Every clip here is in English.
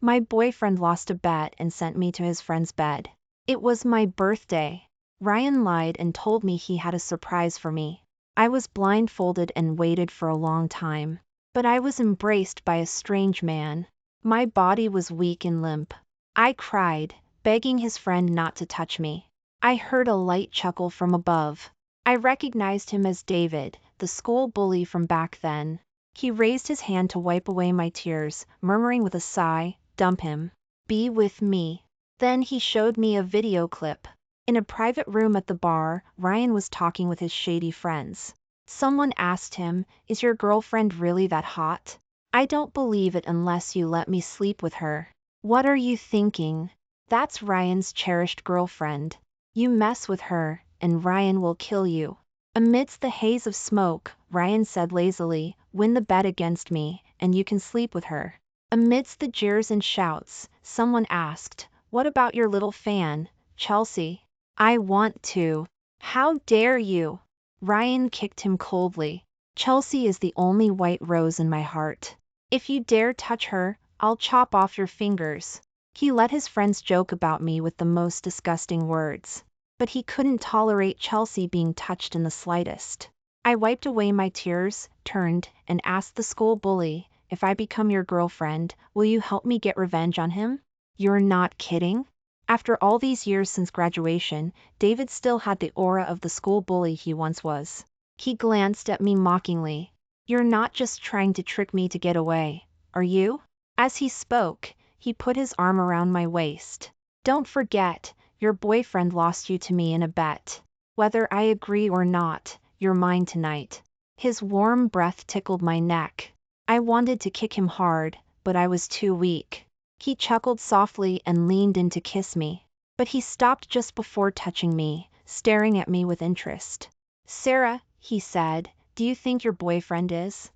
My boyfriend lost a bet and sent me to his friend's bed. It was my birthday. Ryan lied and told me he had a surprise for me. I was blindfolded and waited for a long time. But I was embraced by a strange man. My body was weak and limp. I cried, begging his friend not to touch me. I heard a light chuckle from above. I recognized him as David, the school bully from back then. He raised his hand to wipe away my tears, murmuring with a sigh, "Dump him. Be with me." Then he showed me a video clip. In a private room at the bar, Ryan was talking with his shady friends. Someone asked him, "Is your girlfriend really that hot? I don't believe it unless you let me sleep with her." "What are you thinking? That's Ryan's cherished girlfriend. You mess with her, and Ryan will kill you." Amidst the haze of smoke, Ryan said lazily, "Win the bet against me, and you can sleep with her." Amidst the jeers and shouts, someone asked, "What about your little fan, Chelsea?" "I want to." "How dare you?" Ryan kicked him coldly. "Chelsea is the only white rose in my heart. If you dare touch her, I'll chop off your fingers." He let his friends joke about me with the most disgusting words. But he couldn't tolerate Chelsea being touched in the slightest. I wiped away my tears, turned, and asked the school bully, "If I become your girlfriend, will you help me get revenge on him?" "You're not kidding?" After all these years since graduation, David still had the aura of the school bully he once was. He glanced at me mockingly. "You're not just trying to trick me to get away, are you?" As he spoke, he put his arm around my waist. "Don't forget, your boyfriend lost you to me in a bet. Whether I agree or not, you're mine tonight." His warm breath tickled my neck. I wanted to kick him hard, but I was too weak. He chuckled softly and leaned in to kiss me. But he stopped just before touching me, staring at me with interest. "Sarah," he said, "do you think your boyfriend is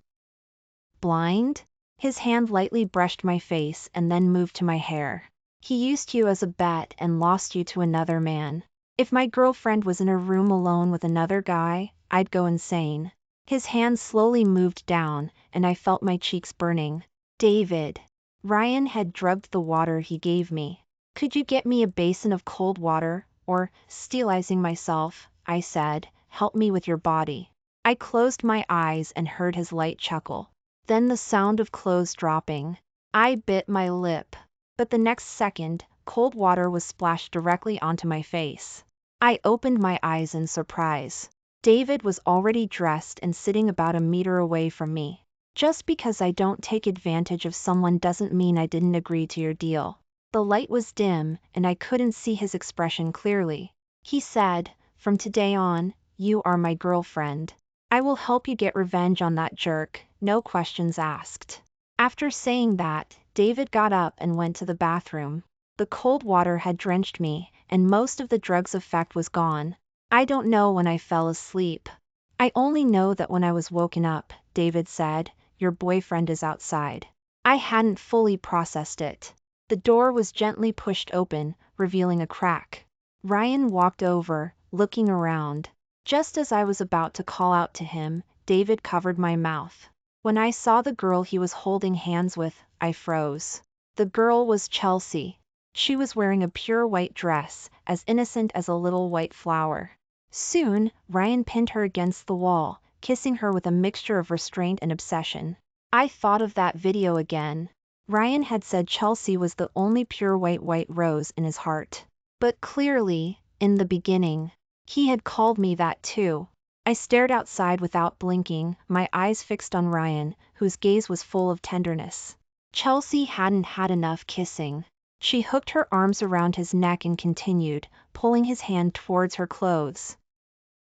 blind?" His hand lightly brushed my face and then moved to my hair. "He used you as a bet and lost you to another man. If my girlfriend was in a room alone with another guy, I'd go insane." His hand slowly moved down, and I felt my cheeks burning. "David." Ryan had drugged the water he gave me. "Could you get me a basin of cold water, or, steelizing myself, I said, help me with your body." I closed my eyes and heard his light chuckle. Then the sound of clothes dropping. I bit my lip. But the next second, cold water was splashed directly onto my face. I opened my eyes in surprise. David was already dressed and sitting about a meter away from me. "Just because I don't take advantage of someone doesn't mean I didn't agree to your deal." The light was dim, and I couldn't see his expression clearly. He said, "From today on, you are my girlfriend. I will help you get revenge on that jerk, no questions asked." After saying that, David got up and went to the bathroom. The cold water had drenched me, and most of the drug's effect was gone. I don't know when I fell asleep. I only know that when I was woken up, David said, "Your boyfriend is outside." I hadn't fully processed it. The door was gently pushed open, revealing a crack. Ryan walked over, looking around. Just as I was about to call out to him, David covered my mouth. When I saw the girl he was holding hands with, I froze. The girl was Chelsea. She was wearing a pure white dress, as innocent as a little white flower. Soon, Ryan pinned her against the wall, kissing her with a mixture of restraint and obsession. I thought of that video again. Ryan had said Chelsea was the only pure white rose in his heart. But clearly, in the beginning, he had called me that too. I stared outside without blinking, my eyes fixed on Ryan, whose gaze was full of tenderness. Chelsea hadn't had enough kissing. She hooked her arms around his neck and continued, pulling his hand towards her clothes.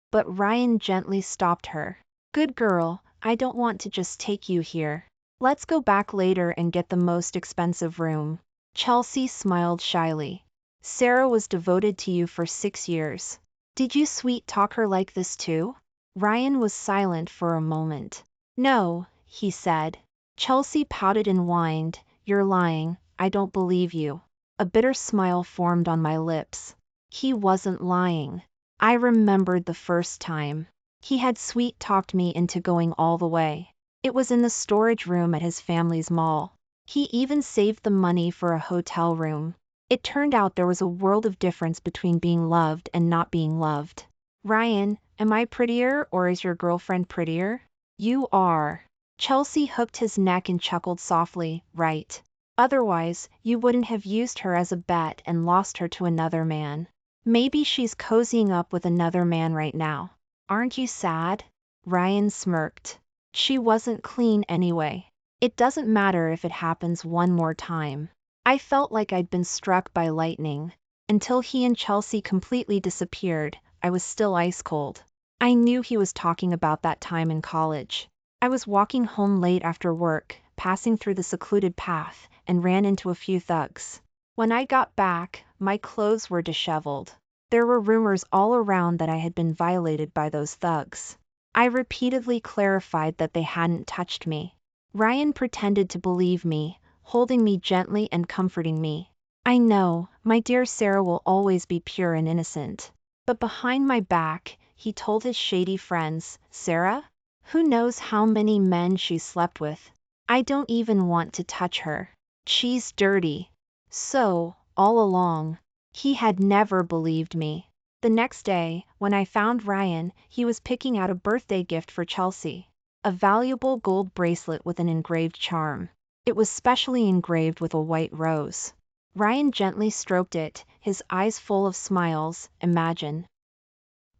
But Ryan gently stopped her. "Good girl, I don't want to just take you here. Let's go back later and get the most expensive room." Chelsea smiled shyly. "Sarah was devoted to you for 6 years. Did you sweet talk her like this too?" Ryan was silent for a moment. "No," he said. Chelsea pouted and whined, "You're lying, I don't believe you." A bitter smile formed on my lips. He wasn't lying. I remembered the first time. He had sweet-talked me into going all the way. It was in the storage room at his family's mall. He even saved the money for a hotel room. It turned out there was a world of difference between being loved and not being loved. Ryan, am I prettier or is your girlfriend prettier? You are. Chelsea hooked his neck and chuckled softly, right. Otherwise, you wouldn't have used her as a bet and lost her to another man. Maybe she's cozying up with another man right now. Aren't you sad? Ryan smirked. She wasn't clean anyway. It doesn't matter if it happens one more time. I felt like I'd been struck by lightning. Until he and Chelsea completely disappeared, I was still ice cold. I knew he was talking about that time in college. I was walking home late after work, passing through the secluded path, and ran into a few thugs. When I got back, my clothes were disheveled. There were rumors all around that I had been violated by those thugs. I repeatedly clarified that they hadn't touched me. Ryan pretended to believe me, holding me gently and comforting me. I know, my dear Sarah will always be pure and innocent. But behind my back, he told his shady friends, Sarah? Who knows how many men she slept with? I don't even want to touch her. She's dirty. So, all along, he had never believed me. The next day, when I found Ryan, he was picking out a birthday gift for Chelsea. A valuable gold bracelet with an engraved charm. It was specially engraved with a white rose. Ryan gently stroked it, his eyes full of smiles. Imagine.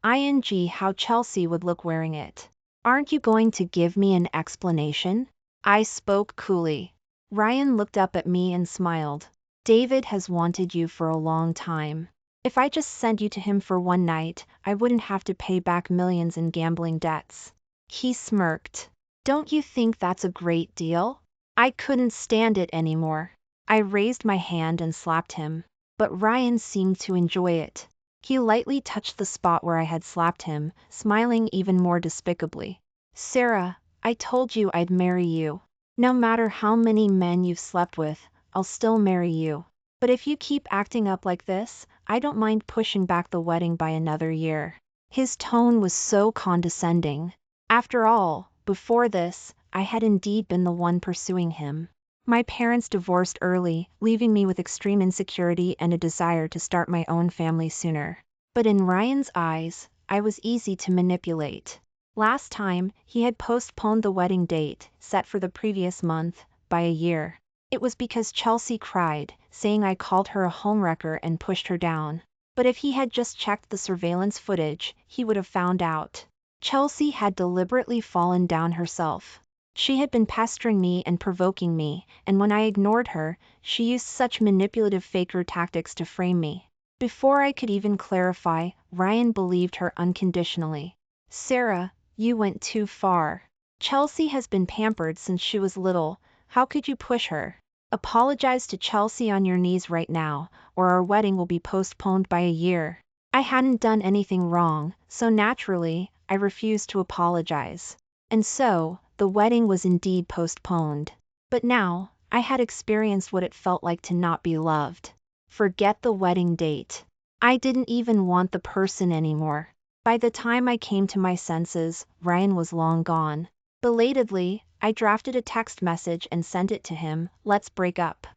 How Chelsea would look wearing it. Aren't you going to give me an explanation? I spoke coolly. Ryan looked up at me and smiled. David has wanted you for a long time. If I just sent you to him for one night, I wouldn't have to pay back millions in gambling debts. He smirked. Don't you think that's a great deal? I couldn't stand it anymore. I raised my hand and slapped him. But Ryan seemed to enjoy it. He lightly touched the spot where I had slapped him, smiling even more despicably. Sarah, I told you I'd marry you. No matter how many men you've slept with, I'll still marry you. But if you keep acting up like this, I don't mind pushing back the wedding by another year. His tone was so condescending. After all, before this, I had indeed been the one pursuing him. My parents divorced early, leaving me with extreme insecurity and a desire to start my own family sooner. But in Ryan's eyes, I was easy to manipulate. Last time, he had postponed the wedding date, set for the previous month, by a year. It was because Chelsea cried, saying I called her a homewrecker and pushed her down. But if he had just checked the surveillance footage, he would have found out. Chelsea had deliberately fallen down herself. She had been pestering me and provoking me, and when I ignored her, she used such manipulative faker tactics to frame me. Before I could even clarify, Ryan believed her unconditionally. Sarah, you went too far. Chelsea has been pampered since she was little. How could you push her? Apologize to Chelsea on your knees right now, or our wedding will be postponed by a year. I hadn't done anything wrong, so naturally, I refused to apologize. And so, the wedding was indeed postponed. But now, I had experienced what it felt like to not be loved. Forget the wedding date. I didn't even want the person anymore. By the time I came to my senses, Ryan was long gone. Belatedly, I drafted a text message and sent it to him, let's break up.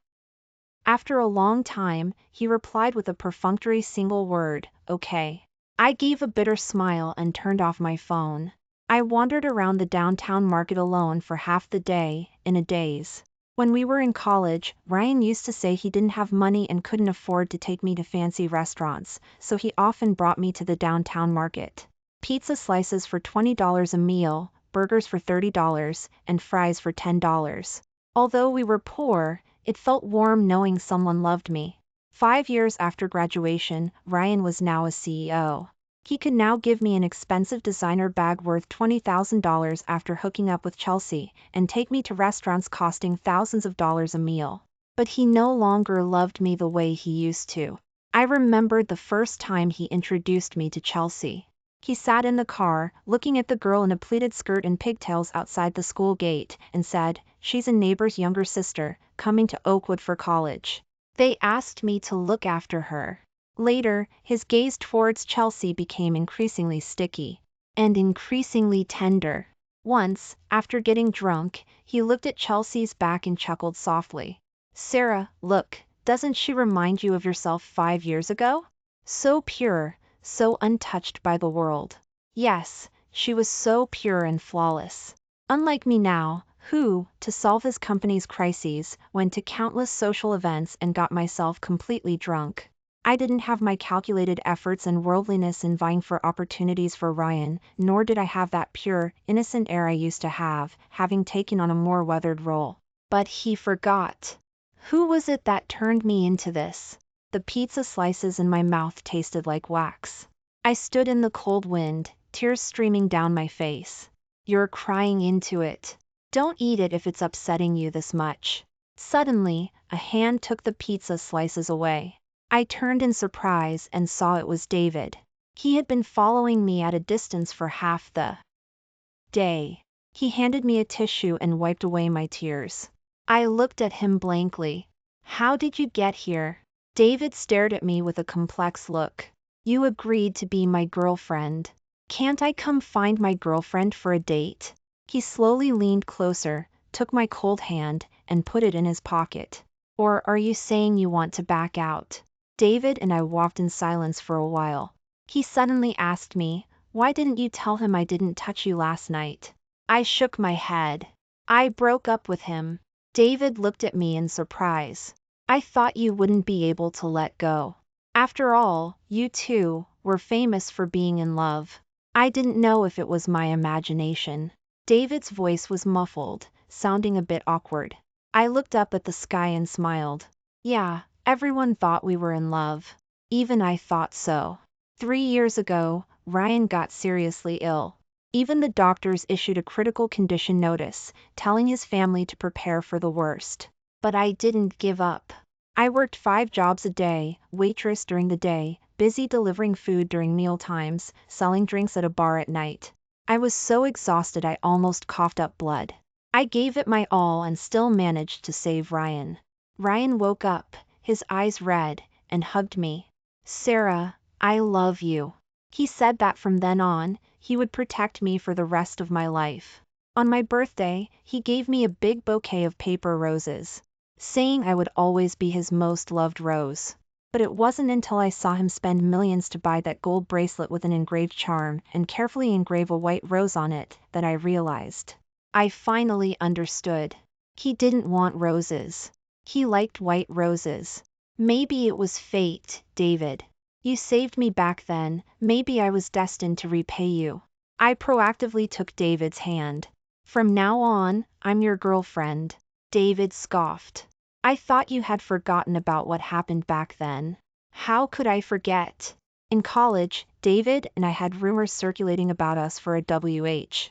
After a long time, he replied with a perfunctory single word, okay. I gave a bitter smile and turned off my phone. I wandered around the downtown market alone for half the day, in a daze. When we were in college, Ryan used to say he didn't have money and couldn't afford to take me to fancy restaurants, so he often brought me to the downtown market. Pizza slices for $20 a meal, burgers for $30, and fries for $10. Although we were poor, it felt warm knowing someone loved me. 5 years after graduation, Ryan was now a CEO. He could now give me an expensive designer bag worth $20,000 after hooking up with Chelsea, and take me to restaurants costing thousands of dollars a meal. But he no longer loved me the way he used to. I remembered the first time he introduced me to Chelsea. He sat in the car, looking at the girl in a pleated skirt and pigtails outside the school gate, and said, she's a neighbor's younger sister, coming to Oakwood for college. They asked me to look after her. Later, his gaze towards Chelsea became increasingly sticky. And increasingly tender. Once, after getting drunk, he looked at Chelsea's back and chuckled softly. Sarah, look, doesn't she remind you of yourself 5 years ago? So pure, so untouched by the world. Yes, she was so pure and flawless. Unlike me now, who, to solve his company's crises, went to countless social events and got myself completely drunk. I didn't have my calculated efforts and worldliness in vying for opportunities for Ryan, nor did I have that pure, innocent air I used to have, having taken on a more weathered role. But he forgot. Who was it that turned me into this? The pizza slices in my mouth tasted like wax. I stood in the cold wind, tears streaming down my face. You're crying into it. Don't eat it if it's upsetting you this much. Suddenly, a hand took the pizza slices away. I turned in surprise and saw it was David. He had been following me at a distance for half the day. He handed me a tissue and wiped away my tears. I looked at him blankly. How did you get here? David stared at me with a complex look. You agreed to be my girlfriend. Can't I come find my girlfriend for a date? He slowly leaned closer, took my cold hand, and put it in his pocket. Or are you saying you want to back out? David and I walked in silence for a while. He suddenly asked me, why didn't you tell him I didn't touch you last night? I shook my head. I broke up with him. David looked at me in surprise. I thought you wouldn't be able to let go. After all, you two were famous for being in love. I didn't know if it was my imagination. David's voice was muffled, sounding a bit awkward. I looked up at the sky and smiled. Yeah, everyone thought we were in love. Even I thought so. 3 years ago, Ryan got seriously ill. Even the doctors issued a critical condition notice, telling his family to prepare for the worst. But I didn't give up. I worked 5 jobs a day, waitress during the day, busy delivering food during meal times, selling drinks at a bar at night. I was so exhausted I almost coughed up blood. I gave it my all and still managed to save Ryan. Ryan woke up, his eyes red, and hugged me. Sarah, I love you. He said that from then on, he would protect me for the rest of my life. On my birthday, he gave me a big bouquet of paper roses, saying I would always be his most loved rose. But it wasn't until I saw him spend millions to buy that gold bracelet with an engraved charm and carefully engrave a white rose on it that I realized. I finally understood. He didn't want roses. He liked white roses. Maybe it was fate, David. You saved me back then, maybe I was destined to repay you. I proactively took David's hand. From now on, I'm your girlfriend. David scoffed. I thought you had forgotten about what happened back then. How could I forget? In college, David and I had rumors circulating about us for a WH.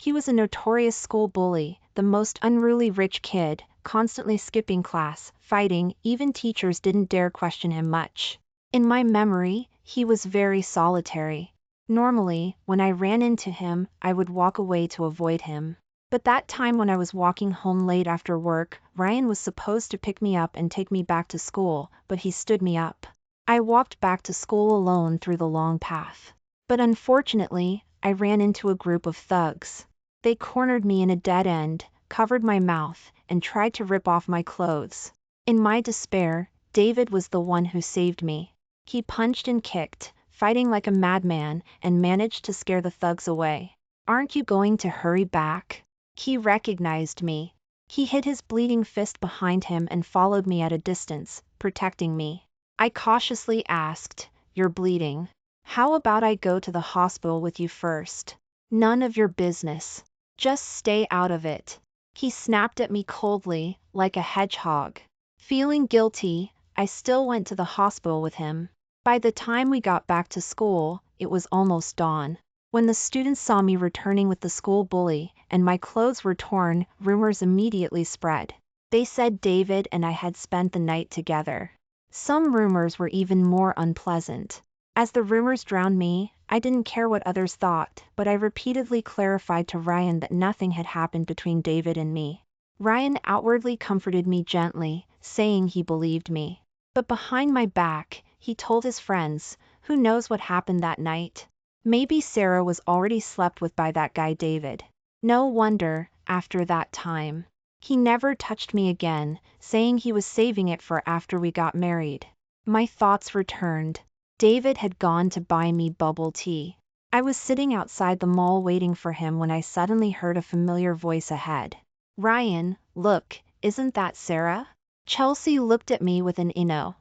He was a notorious school bully, the most unruly rich kid, constantly skipping class, fighting, even teachers didn't dare question him much. In my memory, he was very solitary. Normally, when I ran into him, I would walk away to avoid him. But that time when I was walking home late after work, Ryan was supposed to pick me up and take me back to school, but he stood me up. I walked back to school alone through the long path. But unfortunately, I ran into a group of thugs. They cornered me in a dead end, covered my mouth, and tried to rip off my clothes. In my despair, David was the one who saved me. He punched and kicked, fighting like a madman, and managed to scare the thugs away. Aren't you going to hurry back? He recognized me. He hid his bleeding fist behind him and followed me at a distance, protecting me. I cautiously asked, "You're bleeding. How about I go to the hospital with you first?" "None of your business. Just stay out of it." He snapped at me coldly, like a hedgehog. Feeling guilty, I still went to the hospital with him. By the time we got back to school, it was almost dawn. When the students saw me returning with the school bully, and my clothes were torn, rumors immediately spread. They said David and I had spent the night together. Some rumors were even more unpleasant. As the rumors drowned me, I didn't care what others thought, but I repeatedly clarified to Ryan that nothing had happened between David and me. Ryan outwardly comforted me gently, saying he believed me. But behind my back, he told his friends, "Who knows what happened that night?" Maybe Sarah was already slept with by that guy David. No wonder, after that time. He never touched me again, saying he was saving it for after we got married. My thoughts returned. David had gone to buy me bubble tea. I was sitting outside the mall waiting for him when I suddenly heard a familiar voice ahead. Ryan, look, isn't that Sarah? Chelsea looked at me with an innocent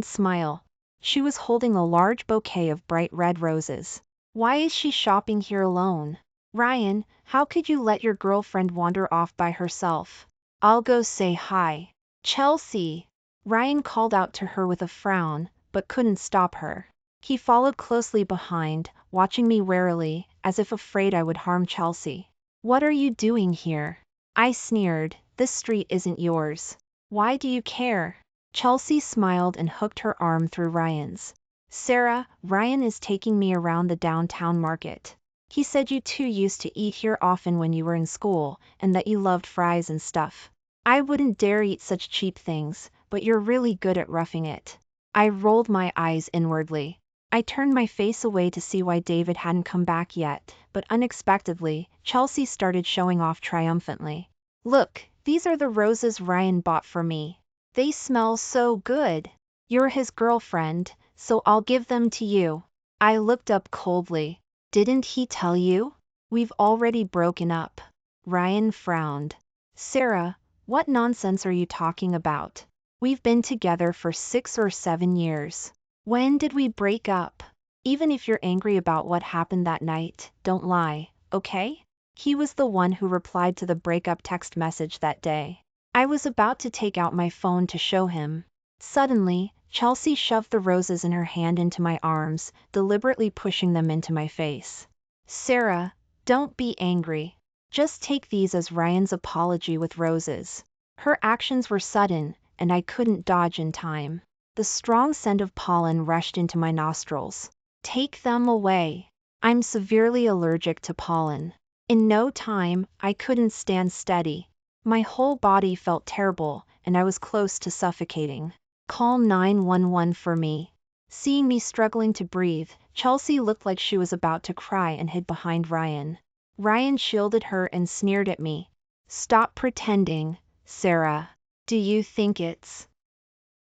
smile. She was holding a large bouquet of bright red roses. Why is she shopping here alone? Ryan, how could you let your girlfriend wander off by herself? I'll go say hi. Chelsea! Ryan called out to her with a frown, but couldn't stop her. He followed closely behind, watching me warily, as if afraid I would harm Chelsea. What are you doing here? I sneered, this street isn't yours. Why do you care? Chelsea smiled and hooked her arm through Ryan's. Sarah, Ryan is taking me around the downtown market. He said you two used to eat here often when you were in school, and that you loved fries and stuff. I wouldn't dare eat such cheap things, but you're really good at roughing it. I rolled my eyes inwardly. I turned my face away to see why David hadn't come back yet, but unexpectedly, Chelsea started showing off triumphantly. Look, these are the roses Ryan bought for me. They smell so good. You're his girlfriend, so I'll give them to you. I looked up coldly. Didn't he tell you? We've already broken up. Ryan frowned. Sarah, what nonsense are you talking about? We've been together for 6 or 7 years. When did we break up? Even if you're angry about what happened that night, don't lie, okay? He was the one who replied to the breakup text message that day. I was about to take out my phone to show him. Suddenly, Chelsea shoved the roses in her hand into my arms, deliberately pushing them into my face. Sarah, don't be angry. Just take these as Ryan's apology with roses. Her actions were sudden, and I couldn't dodge in time. The strong scent of pollen rushed into my nostrils. Take them away. I'm severely allergic to pollen. In no time, I couldn't stand steady. My whole body felt terrible, and I was close to suffocating. Call 911 for me. Seeing me struggling to breathe, Chelsea looked like she was about to cry and hid behind Ryan. Ryan shielded her and sneered at me. Stop pretending, Sarah. Do you think it's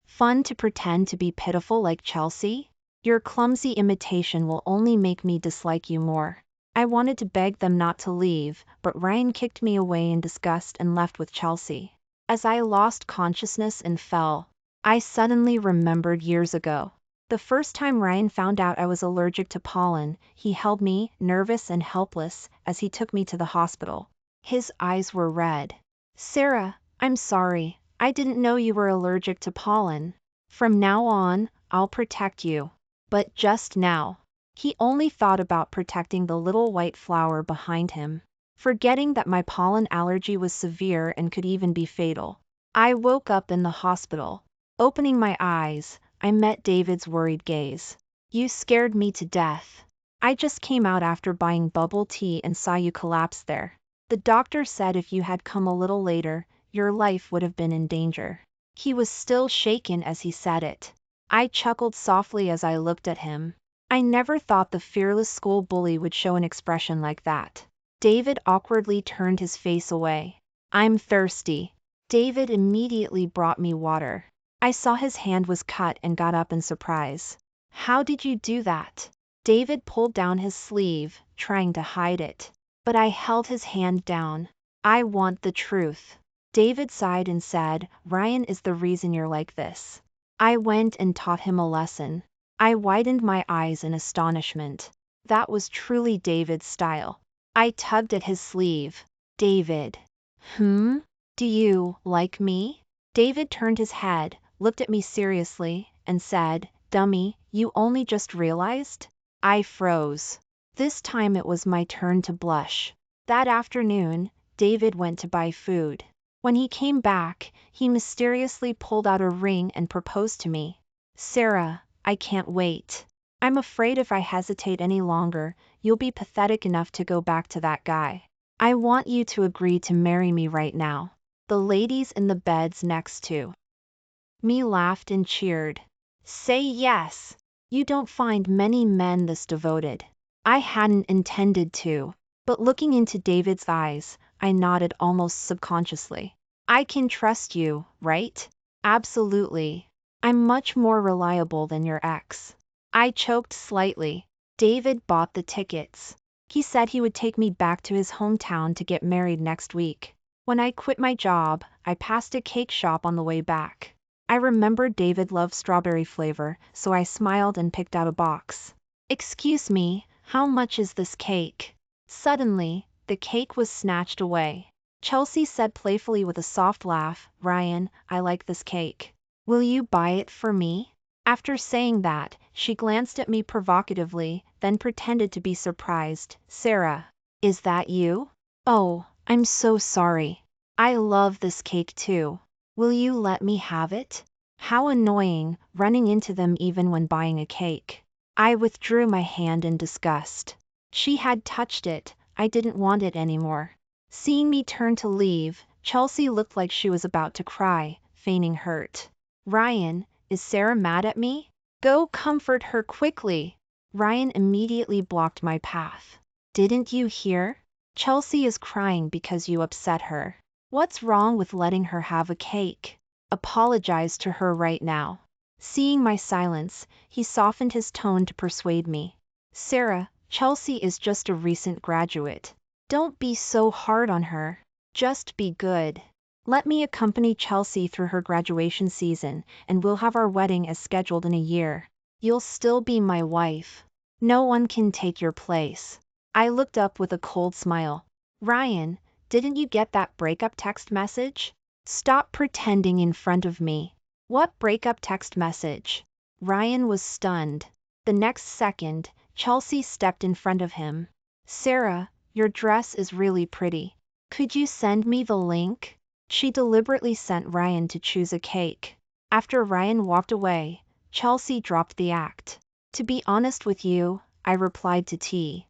fun to pretend to be pitiful like Chelsea? Your clumsy imitation will only make me dislike you more. I wanted to beg them not to leave, but Ryan kicked me away in disgust and left with Chelsea. As I lost consciousness and fell, I suddenly remembered years ago. The first time Ryan found out I was allergic to pollen, he held me, nervous and helpless, as he took me to the hospital. His eyes were red. Sarah, I'm sorry. I didn't know you were allergic to pollen. From now on, I'll protect you. But just now. He only thought about protecting the little white flower behind him, forgetting that my pollen allergy was severe and could even be fatal. I woke up in the hospital. Opening my eyes, I met David's worried gaze. You scared me to death. I just came out after buying bubble tea and saw you collapse there. The doctor said if you had come a little later, your life would have been in danger. He was still shaken as he said it. I chuckled softly as I looked at him. I never thought the fearless school bully would show an expression like that. David awkwardly turned his face away. I'm thirsty. David immediately brought me water. I saw his hand was cut and got up in surprise. How did you do that? David pulled down his sleeve, trying to hide it. But I held his hand down. I want the truth. David sighed and said, Ryan is the reason you're like this. I went and taught him a lesson. I widened my eyes in astonishment. That was truly David's style. I tugged at his sleeve. David. Do you like me? David turned his head, looked at me seriously, and said, Dummy, you only just realized? I froze. This time it was my turn to blush. That afternoon, David went to buy food. When he came back, he mysteriously pulled out a ring and proposed to me. Sarah, I can't wait. I'm afraid if I hesitate any longer, you'll be pathetic enough to go back to that guy. I want you to agree to marry me right now. The ladies in the beds next to me laughed and cheered. Say yes. You don't find many men this devoted. I hadn't intended to, but looking into David's eyes, I nodded almost subconsciously. I can trust you, right? Absolutely. I'm much more reliable than your ex. I choked slightly. David bought the tickets. He said he would take me back to his hometown to get married next week. When I quit my job, I passed a cake shop on the way back. I remembered David loved strawberry flavor, so I smiled and picked out a box. Excuse me, how much is this cake? Suddenly, the cake was snatched away. Chelsea said playfully with a soft laugh, Ryan, I like this cake. Will you buy it for me? After saying that, she glanced at me provocatively, then pretended to be surprised. Sarah, is that you? Oh, I'm so sorry. I love this cake too. Will you let me have it? How annoying, running into them even when buying a cake. I withdrew my hand in disgust. She had touched it, I didn't want it anymore. Seeing me turn to leave, Chelsea looked like she was about to cry, feigning hurt. Ryan, is Sarah mad at me? Go comfort her quickly. Ryan immediately blocked my path. Didn't you hear? Chelsea is crying because you upset her. What's wrong with letting her have a cake? Apologize to her right now. Seeing my silence, he softened his tone to persuade me. Sarah, Chelsea is just a recent graduate. Don't be so hard on her. Just be good. Let me accompany Chelsea through her graduation season, and we'll have our wedding as scheduled in a year. You'll still be my wife. No one can take your place. I looked up with a cold smile. Ryan, didn't you get that breakup text message? Stop pretending in front of me. What breakup text message? Ryan was stunned. The next second, Chelsea stepped in front of him. Sarah, your dress is really pretty. Could you send me the link? She deliberately sent Ryan to choose a cake. After Ryan walked away, Chelsea dropped the act. To be honest with you, I replied to T.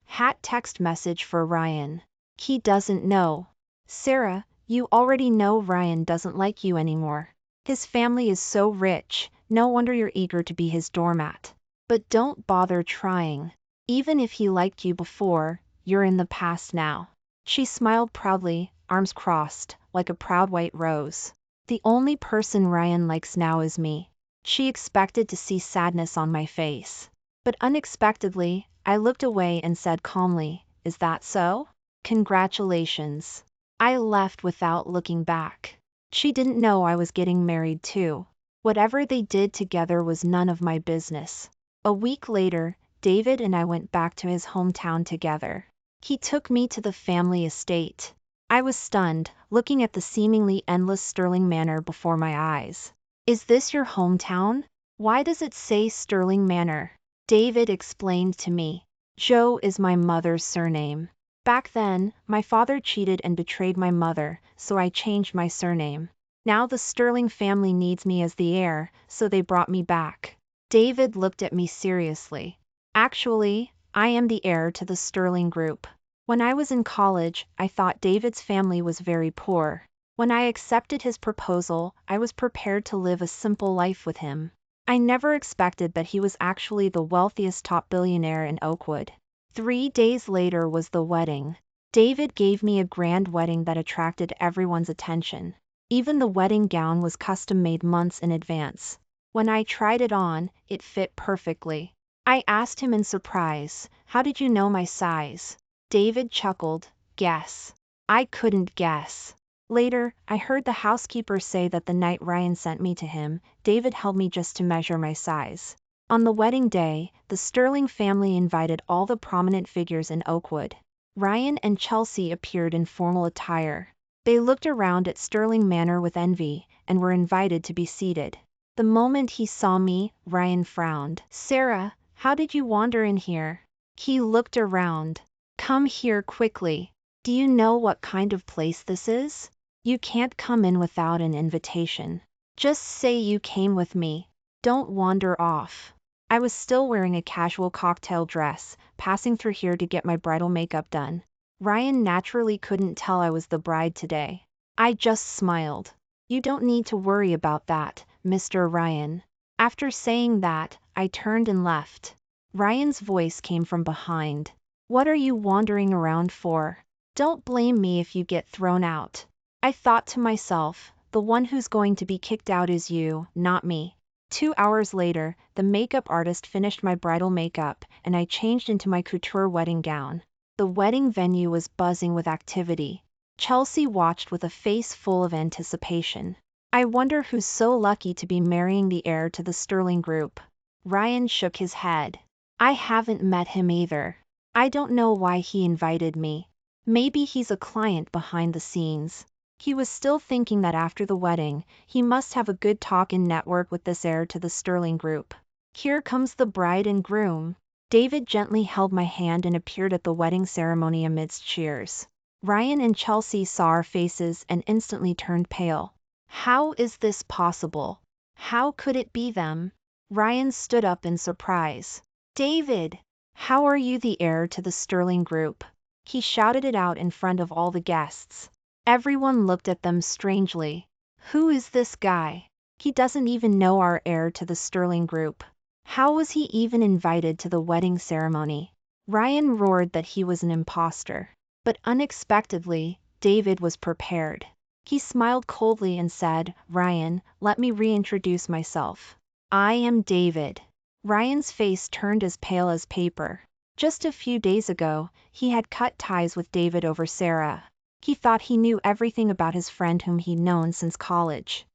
Hat text message for Ryan. He doesn't know. Sarah, you already know Ryan doesn't like you anymore. His family is so rich, no wonder you're eager to be his doormat. But don't bother trying. Even if he liked you before, you're in the past now. She smiled proudly, arms crossed, like a proud white rose. The only person Ryan likes now is me. She expected to see sadness on my face. But unexpectedly, I looked away and said calmly, is that so? Congratulations. I left without looking back. She didn't know I was getting married too. Whatever they did together was none of my business. A week later, David and I went back to his hometown together. He took me to the family estate. I was stunned, looking at the seemingly endless Sterling Manor before my eyes. Is this your hometown? Why does it say Sterling Manor? David explained to me. Joe is my mother's surname. Back then, my father cheated and betrayed my mother, so I changed my surname. Now the Sterling family needs me as the heir, so they brought me back. David looked at me seriously. Actually, I am the heir to the Sterling group. When I was in college, I thought David's family was very poor. When I accepted his proposal, I was prepared to live a simple life with him. I never expected that he was actually the wealthiest top billionaire in Oakwood. 3 days later was the wedding. David gave me a grand wedding that attracted everyone's attention. Even the wedding gown was custom-made months in advance. When I tried it on, it fit perfectly. I asked him in surprise, how did you know my size? David chuckled, guess. I couldn't guess. Later, I heard the housekeeper say that the night Ryan sent me to him, David held me just to measure my size. On the wedding day, the Sterling family invited all the prominent figures in Oakwood. Ryan and Chelsea appeared in formal attire. They looked around at Sterling Manor with envy, and were invited to be seated. The moment he saw me, Ryan frowned. Sarah, how did you wander in here? He looked around. Come here quickly. Do you know what kind of place this is? You can't come in without an invitation. Just say you came with me. Don't wander off. I was still wearing a casual cocktail dress, passing through here to get my bridal makeup done. Ryan naturally couldn't tell I was the bride today. I just smiled. You don't need to worry about that, Mr. Ryan. After saying that, I turned and left. Ryan's voice came from behind. What are you wandering around for? Don't blame me if you get thrown out. I thought to myself, the one who's going to be kicked out is you, not me. 2 hours later, the makeup artist finished my bridal makeup, and I changed into my couture wedding gown. The wedding venue was buzzing with activity. Chelsea watched with a face full of anticipation. I wonder who's so lucky to be marrying the heir to the Sterling Group. Ryan shook his head. I haven't met him either. I don't know why he invited me. Maybe he's a client behind the scenes. He was still thinking that after the wedding, he must have a good talk and network with this heir to the Sterling Group. Here comes the bride and groom. David gently held my hand and appeared at the wedding ceremony amidst cheers. Ryan and Chelsea saw our faces and instantly turned pale. How is this possible? How could it be them? Ryan stood up in surprise. David! How are you the heir to the Sterling Group? He shouted it out in front of all the guests. Everyone looked at them strangely. Who is this guy? He doesn't even know our heir to the Sterling Group. How was he even invited to the wedding ceremony? Ryan roared that he was an imposter. But unexpectedly, David was prepared. He smiled coldly and said, Ryan, let me reintroduce myself. I am David. Ryan's face turned as pale as paper. Just a few days ago, he had cut ties with David over Sarah. He thought he knew everything about his friend whom he'd known since college.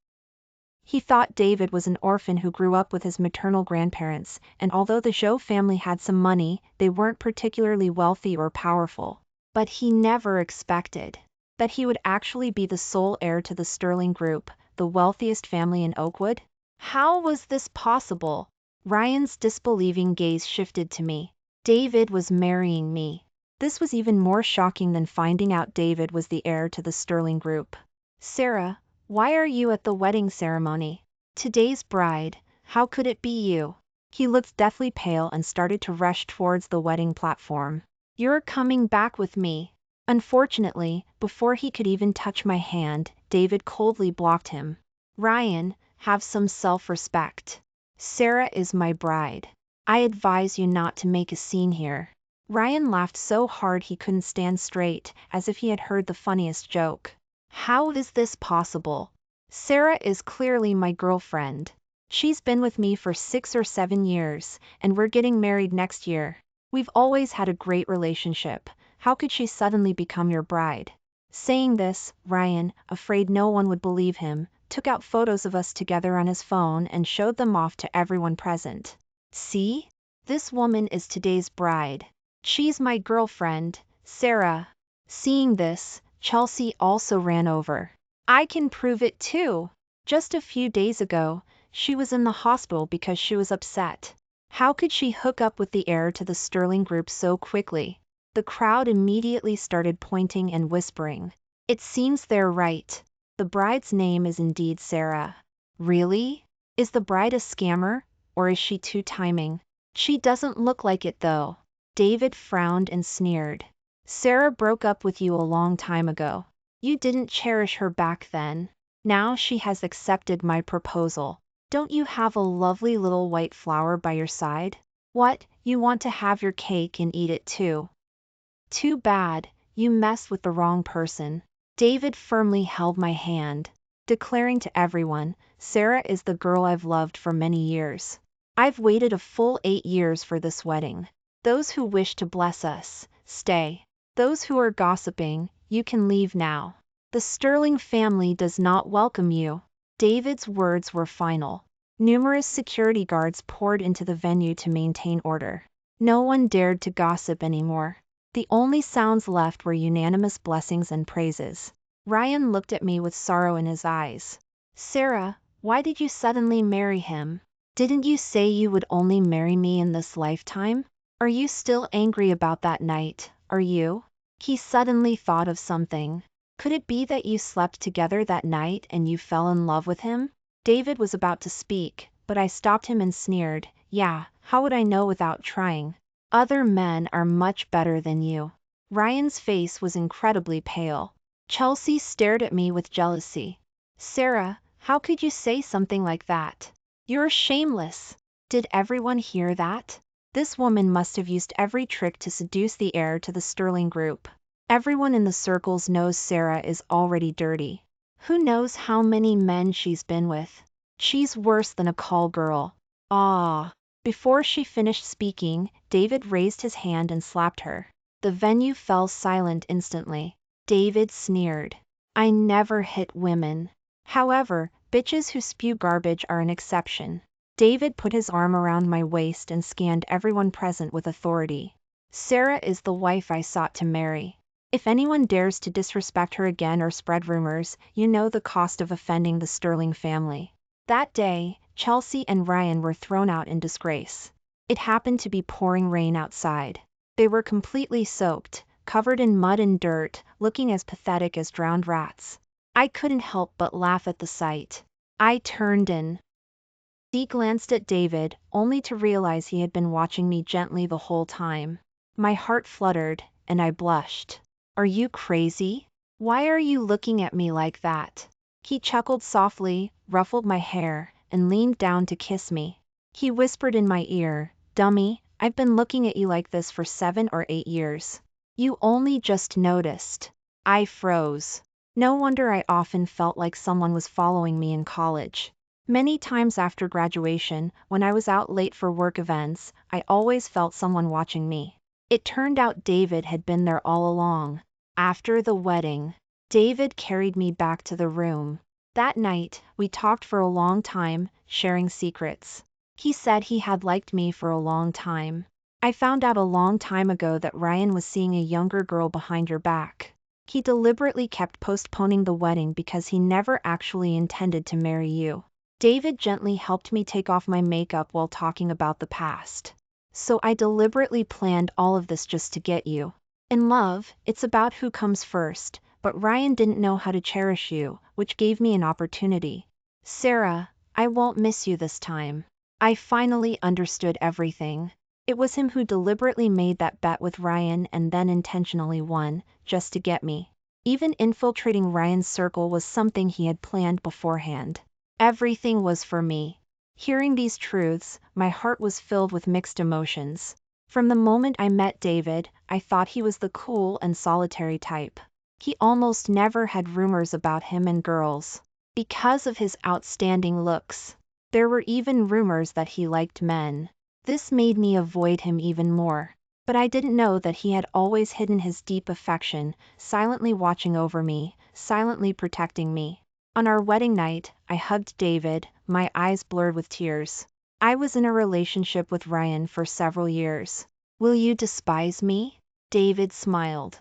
He thought David was an orphan who grew up with his maternal grandparents, and although the Zhou family had some money, they weren't particularly wealthy or powerful. But he never expected that he would actually be the sole heir to the Sterling Group, the wealthiest family in Oakwood. How was this possible? Ryan's disbelieving gaze shifted to me. David was marrying me. This was even more shocking than finding out David was the heir to the Sterling Group. Sarah, why are you at the wedding ceremony? Today's bride, how could it be you? He looked deathly pale and started to rush towards the wedding platform. You're coming back with me. Unfortunately, before he could even touch my hand, David coldly blocked him. Ryan, have some self-respect. Sarah is my bride. I advise you not to make a scene here. Ryan laughed so hard he couldn't stand straight, as if he had heard the funniest joke. How is this possible? Sarah is clearly my girlfriend. She's been with me for 6 or 7 years, and we're getting married next year. We've always had a great relationship. How could she suddenly become your bride? Saying this, Ryan, afraid no one would believe him, took out photos of us together on his phone and showed them off to everyone present. See? This woman is today's bride. She's my girlfriend, Sarah. Seeing this, Chelsea also ran over. I can prove it too. Just a few days ago, she was in the hospital because she was upset. How could she hook up with the heir to the Sterling Group so quickly? The crowd immediately started pointing and whispering. It seems they're right. The bride's name is indeed Sarah. Really? Is the bride a scammer, or is she two-timing? She doesn't look like it though. David frowned and sneered. Sarah broke up with you a long time ago. You didn't cherish her back then. Now she has accepted my proposal. Don't you have a lovely little white flower by your side? What, you want to have your cake and eat it too? Too bad, you messed with the wrong person. David firmly held my hand, declaring to everyone, Sarah is the girl I've loved for many years. I've waited a full 8 years for this wedding. Those who wish to bless us, stay. Those who are gossiping, you can leave now. The Sterling family does not welcome you. David's words were final. Numerous security guards poured into the venue to maintain order. No one dared to gossip anymore. The only sounds left were unanimous blessings and praises. Ryan looked at me with sorrow in his eyes. Sarah, why did you suddenly marry him? Didn't you say you would only marry me in this lifetime? Are you still angry about that night, are you? He suddenly thought of something. Could it be that you slept together that night and you fell in love with him? David was about to speak, but I stopped him and sneered. Yeah, how would I know without trying? Other men are much better than you. Ryan's face was incredibly pale. Chelsea stared at me with jealousy. Sarah, how could you say something like that? You're shameless. Did everyone hear that? This woman must have used every trick to seduce the heir to the Sterling Group. Everyone in the circles knows Sarah is already dirty. Who knows how many men she's been with? She's worse than a call girl. Ah. Before she finished speaking, David raised his hand and slapped her. The venue fell silent instantly. David sneered. I never hit women. However, bitches who spew garbage are an exception. David put his arm around my waist and scanned everyone present with authority. Sarah is the wife I sought to marry. If anyone dares to disrespect her again or spread rumors, you know the cost of offending the Sterling family. That day, Chelsea and Ryan were thrown out in disgrace. It happened to be pouring rain outside. They were completely soaked, covered in mud and dirt, looking as pathetic as drowned rats. I couldn't help but laugh at the sight. I turned and glanced at David, only to realize he had been watching me gently the whole time. My heart fluttered, and I blushed. Are you crazy? Why are you looking at me like that? He chuckled softly, ruffled my hair, and leaned down to kiss me. He whispered in my ear, "Dummy, I've been looking at you like this for 7 or 8 years. You only just noticed." I froze. No wonder I often felt like someone was following me in college. Many times after graduation, when I was out late for work events, I always felt someone watching me. It turned out David had been there all along. After the wedding, David carried me back to the room. That night, we talked for a long time, sharing secrets. He said he had liked me for a long time. I found out a long time ago that Ryan was seeing a younger girl behind your back. He deliberately kept postponing the wedding because he never actually intended to marry you. David gently helped me take off my makeup while talking about the past. So I deliberately planned all of this just to get you. In love, it's about who comes first, but Ryan didn't know how to cherish you, which gave me an opportunity. Sarah, I won't miss you this time. I finally understood everything. It was him who deliberately made that bet with Ryan and then intentionally won, just to get me. Even infiltrating Ryan's circle was something he had planned beforehand. Everything was for me. Hearing these truths, my heart was filled with mixed emotions. From the moment I met David, I thought he was the cool and solitary type. He almost never had rumors about him and girls. Because of his outstanding looks. There were even rumors that he liked men. This made me avoid him even more. But I didn't know that he had always hidden his deep affection, silently watching over me, silently protecting me. On our wedding night, I hugged David, my eyes blurred with tears. I was in a relationship with Ryan for several years. Will you despise me? David smiled.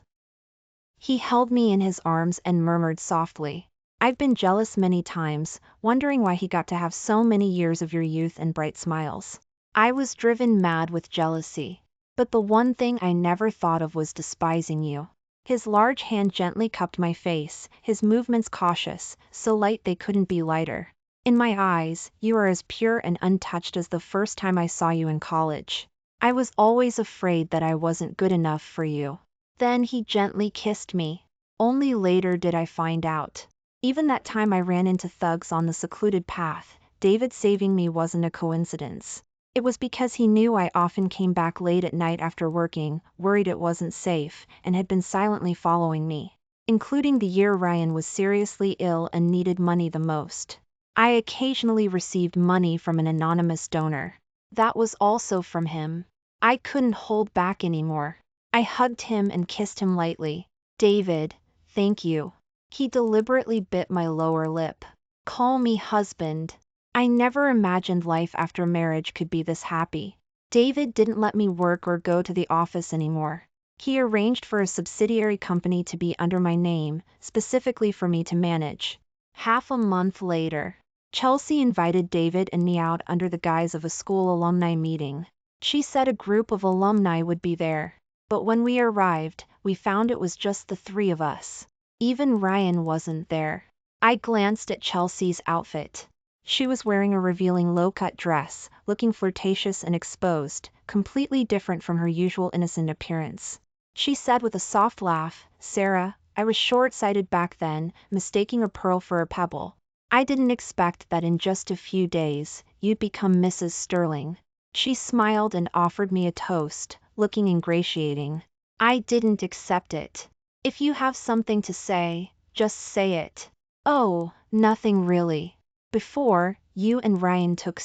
He held me in his arms and murmured softly. I've been jealous many times, wondering why he got to have so many years of your youth and bright smiles. I was driven mad with jealousy. But the one thing I never thought of was despising you. His large hand gently cupped my face, his movements cautious, so light they couldn't be lighter. In my eyes, you are as pure and untouched as the first time I saw you in college. I was always afraid that I wasn't good enough for you. Then he gently kissed me. Only later did I find out. Even that time I ran into thugs on the secluded path, David saving me wasn't a coincidence. It was because he knew I often came back late at night after working, worried it wasn't safe, and had been silently following me. Including the year Ryan was seriously ill and needed money the most. I occasionally received money from an anonymous donor. That was also from him. I couldn't hold back anymore. I hugged him and kissed him lightly. David, thank you. He deliberately bit my lower lip. Call me husband. I never imagined life after marriage could be this happy. David didn't let me work or go to the office anymore. He arranged for a subsidiary company to be under my name, specifically for me to manage. Half a month later, Chelsea invited David and me out under the guise of a school alumni meeting. She said a group of alumni would be there. But when we arrived, we found it was just the 3 of us. Even Ryan wasn't there. I glanced at Chelsea's outfit. She was wearing a revealing low-cut dress, looking flirtatious and exposed, completely different from her usual innocent appearance. She said with a soft laugh, "Sarah, I was short-sighted back then, mistaking a pearl for a pebble. I didn't expect that in just a few days, you'd become Mrs. Sterling. She smiled and offered me a toast, looking ingratiating. I didn't accept it. If you have something to say, just say it. Oh, nothing really. Before, you and Ryan took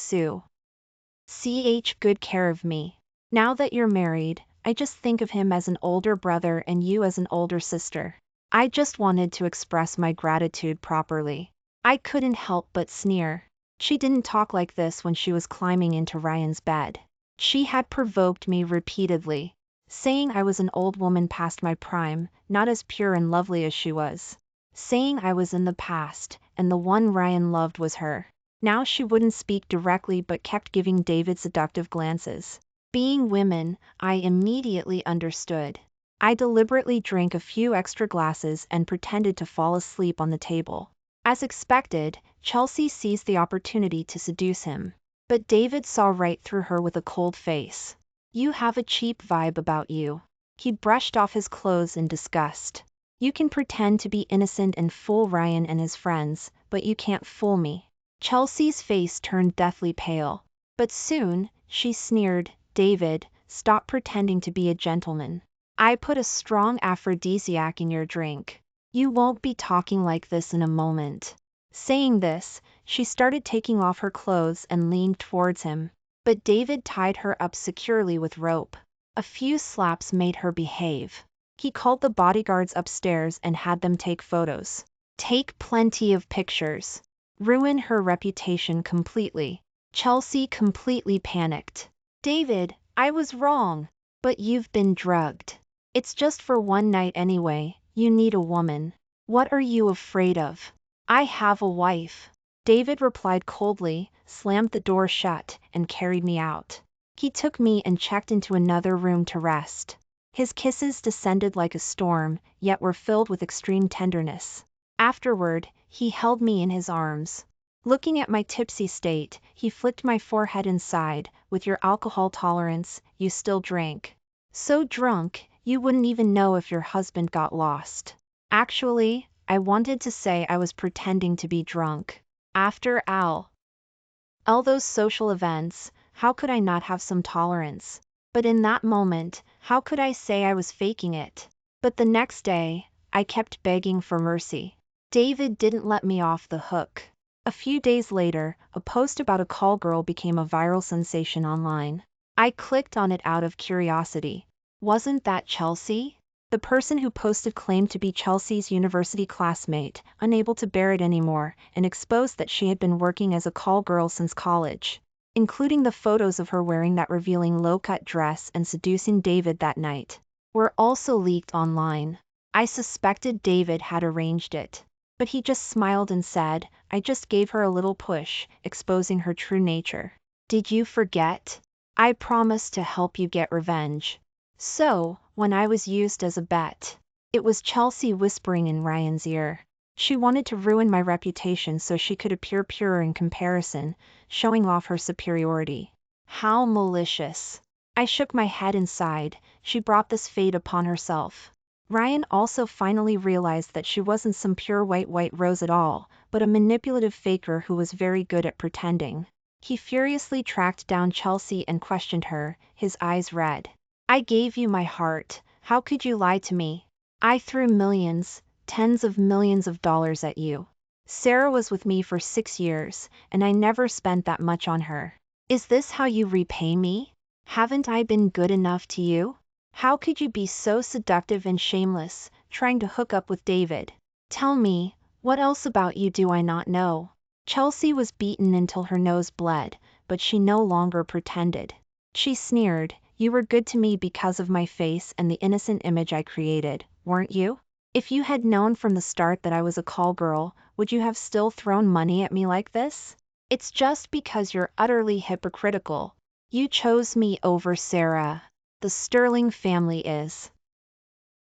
good care of me. Now that you're married, I just think of him as an older brother and you as an older sister. I just wanted to express my gratitude properly. I couldn't help but sneer. She didn't talk like this when she was climbing into Ryan's bed. She had provoked me repeatedly, saying I was an old woman past my prime, not as pure and lovely as she was. Saying I was in the past, and the one Ryan loved was her. Now she wouldn't speak directly but kept giving David seductive glances. Being women, I immediately understood. I deliberately drank a few extra glasses and pretended to fall asleep on the table. As expected, Chelsea seized the opportunity to seduce him. But David saw right through her with a cold face. You have a cheap vibe about you. He brushed off his clothes in disgust. You can pretend to be innocent and fool Ryan and his friends, but you can't fool me. Chelsea's face turned deathly pale. But soon, she sneered, David, stop pretending to be a gentleman. I put a strong aphrodisiac in your drink. You won't be talking like this in a moment. Saying this, she started taking off her clothes and leaned towards him. But David tied her up securely with rope. A few slaps made her behave. He called the bodyguards upstairs and had them take photos. Take plenty of pictures. Ruin her reputation completely. Chelsea completely panicked. David, I was wrong. But you've been drugged. It's just for one night anyway, you need a woman. What are you afraid of? I have a wife. David replied coldly, slammed the door shut, and carried me out. He took me and checked into another room to rest. His kisses descended like a storm, yet were filled with extreme tenderness. Afterward, he held me in his arms. Looking at my tipsy state, he flicked my forehead and sighed, with your alcohol tolerance, you still drank. So drunk, you wouldn't even know if your husband got lost. Actually, I wanted to say I was pretending to be drunk. After all those social events, how could I not have some tolerance? But in that moment, how could I say I was faking it? But the next day, I kept begging for mercy. David didn't let me off the hook. A few days later, a post about a call girl became a viral sensation online. I clicked on it out of curiosity. Wasn't that Chelsea? The person who posted claimed to be Chelsea's university classmate, unable to bear it anymore, and exposed that she had been working as a call girl since college, including the photos of her wearing that revealing low-cut dress and seducing David that night, were also leaked online. I suspected David had arranged it. But he just smiled and said, I just gave her a little push, exposing her true nature. Did you forget? I promised to help you get revenge. So, when I was used as a bet, it was Chelsea whispering in Ryan's ear. She wanted to ruin my reputation so she could appear purer in comparison, showing off her superiority. How malicious. I shook my head and sighed. She brought this fate upon herself. Ryan also finally realized that she wasn't some pure white rose at all, but a manipulative faker who was very good at pretending. He furiously tracked down Chelsea and questioned her, his eyes red. I gave you my heart, how could you lie to me? I threw millions, tens of millions of dollars at you. Sarah was with me for 6 years, and I never spent that much on her. Is this how you repay me? Haven't I been good enough to you? How could you be so seductive and shameless, trying to hook up with David? Tell me, what else about you do I not know? Chelsea was beaten until her nose bled, but she no longer pretended. She sneered, you were good to me because of my face and the innocent image I created, weren't you? If you had known from the start that I was a call girl, would you have still thrown money at me like this? It's just because you're utterly hypocritical. You chose me over Sarah. The Sterling family is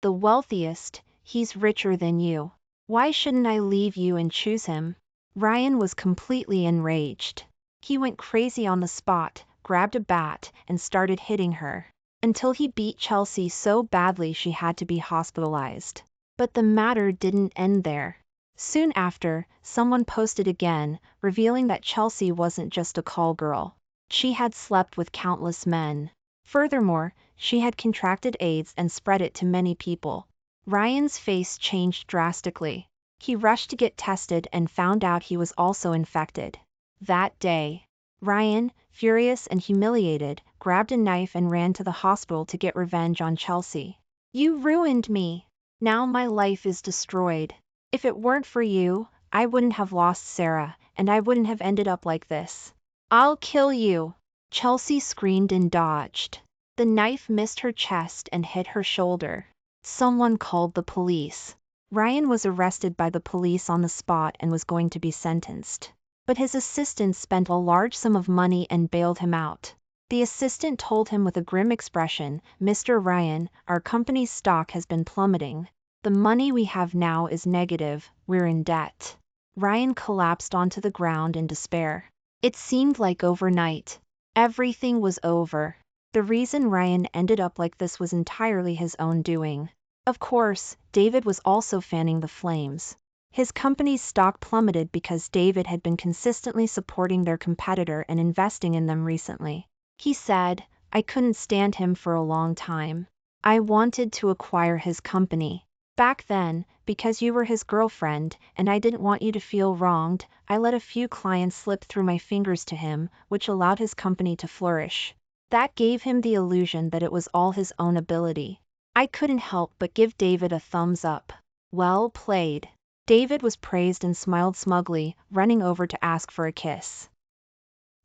the wealthiest, he's richer than you. Why shouldn't I leave you and choose him? Ryan was completely enraged. He went crazy on the spot, grabbed a bat, and started hitting her, until he beat Chelsea so badly she had to be hospitalized. But the matter didn't end there. Soon after, someone posted again, revealing that Chelsea wasn't just a call girl. She had slept with countless men. Furthermore, she had contracted AIDS and spread it to many people. Ryan's face changed drastically. He rushed to get tested and found out he was also infected. That day, Ryan, furious and humiliated, grabbed a knife and ran to the hospital to get revenge on Chelsea. "You ruined me. Now my life is destroyed. If it weren't for you, I wouldn't have lost Sarah, and I wouldn't have ended up like this. I'll kill you." Chelsea screamed and dodged. The knife missed her chest and hit her shoulder. Someone called the police. Ryan was arrested by the police on the spot and was going to be sentenced. But his assistant spent a large sum of money and bailed him out. The assistant told him with a grim expression, "Mr. Ryan, our company's stock has been plummeting. The money we have now is negative, we're in debt." Ryan collapsed onto the ground in despair. It seemed like overnight. Everything was over. The reason Ryan ended up like this was entirely his own doing. Of course, David was also fanning the flames. His company's stock plummeted because David had been consistently supporting their competitor and investing in them recently. He said, "I couldn't stand him for a long time. I wanted to acquire his company. Back then, because you were his girlfriend, and I didn't want you to feel wronged, I let a few clients slip through my fingers to him, which allowed his company to flourish. That gave him the illusion that it was all his own ability." I couldn't help but give David a thumbs up. "Well played." David was praised and smiled smugly, running over to ask for a kiss.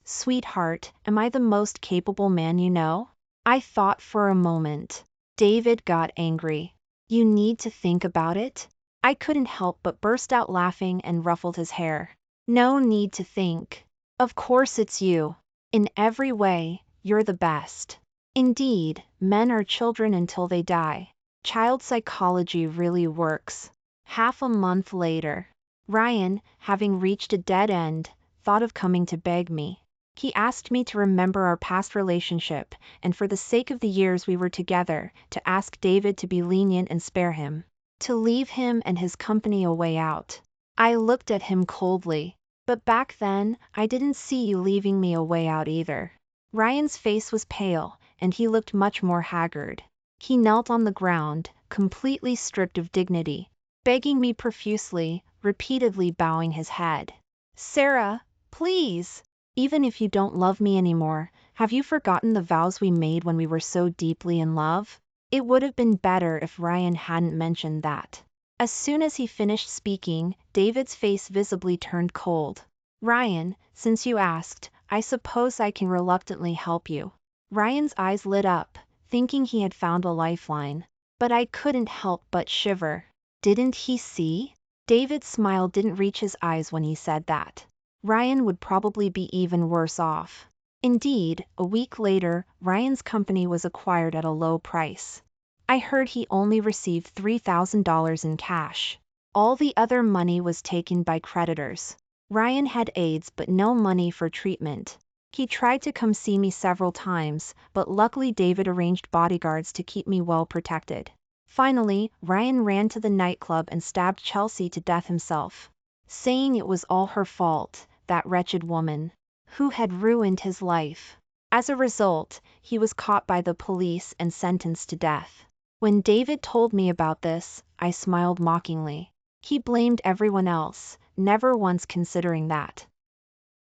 "Sweetheart, am I the most capable man you know?" I thought for a moment. David got angry. "You need to think about it?" I couldn't help but burst out laughing and ruffled his hair. "No need to think. Of course it's you. In every way, you're the best. Indeed, men are children until they die. Child psychology really works." Half a month later, Ryan, having reached a dead end, thought of coming to beg me. He asked me to remember our past relationship, and for the sake of the years we were together, to ask David to be lenient and spare him. To leave him and his company a way out. I looked at him coldly. "But back then, I didn't see you leaving me a way out either." Ryan's face was pale, and he looked much more haggard. He knelt on the ground, completely stripped of dignity, begging me profusely, repeatedly bowing his head. "Sarah, please! Even if you don't love me anymore, have you forgotten the vows we made when we were so deeply in love?" It would have been better if Ryan hadn't mentioned that. As soon as he finished speaking, David's face visibly turned cold. "Ryan, since you asked, I suppose I can reluctantly help you." Ryan's eyes lit up, thinking he had found a lifeline. But I couldn't help but shiver. Didn't he see? David's smile didn't reach his eyes when he said that. Ryan would probably be even worse off. Indeed, a week later, Ryan's company was acquired at a low price. I heard he only received $3,000 in cash. All the other money was taken by creditors. Ryan had AIDS but no money for treatment. He tried to come see me several times, but luckily David arranged bodyguards to keep me well protected. Finally, Ryan ran to the nightclub and stabbed Chelsea to death himself, saying it was all her fault, that wretched woman, who had ruined his life. As a result, he was caught by the police and sentenced to death. When David told me about this, I smiled mockingly. He blamed everyone else, never once considering that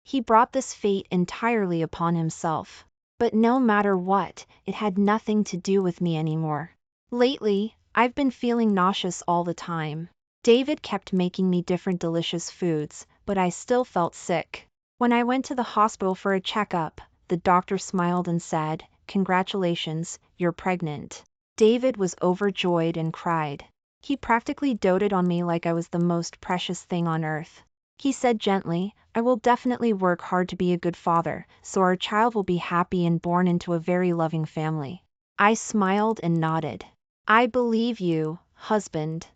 he brought this fate entirely upon himself. But no matter what, it had nothing to do with me anymore. Lately, I've been feeling nauseous all the time. David kept making me different delicious foods, but I still felt sick. When I went to the hospital for a checkup, the doctor smiled and said, "Congratulations, you're pregnant." David was overjoyed and cried. He practically doted on me like I was the most precious thing on earth. He said gently, "I will definitely work hard to be a good father, so our child will be happy and born into a very loving family." I smiled and nodded. "I believe you, husband."